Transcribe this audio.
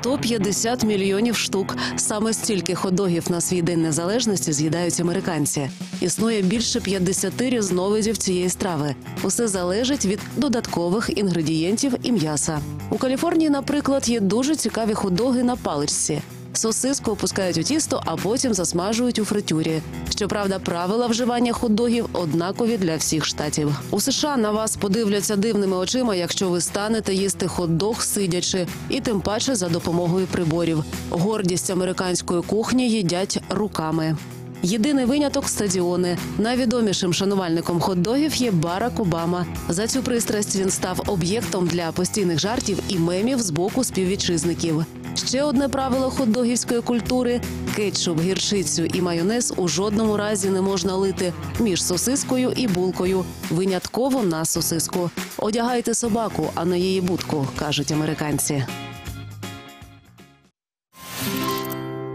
150 мільйонів штук. Саме стільки хот-догів на свій День Незалежності з'їдають американці. Існує більше 50 різновидів цієї страви. Усе залежить від додаткових інгредієнтів і м'яса. У Каліфорнії, наприклад, є дуже цікаві хот-доги на паличці. Сосиску опускають у тісто, а потім засмажують у фритюрі. Щоправда, правила вживання хот-догів однакові для всіх штатів. У США на вас подивляться дивними очима, якщо ви станете їсти хот-дог сидячи, і тим паче за допомогою приборів. Гордість американської кухні їдять руками. Єдиний виняток – стадіони. Найвідомішим шанувальником хот-догів є Барак Обама. За цю пристрасть він став об'єктом для постійних жартів і мемів з боку співвітчизників. Ще одне правило хот-догівської культури – кетчуп, гірчицю і майонез у жодному разі не можна лити між сосискою і булкою. Винятково на сосиску. Одягайте собаку, а не її будку, кажуть американці.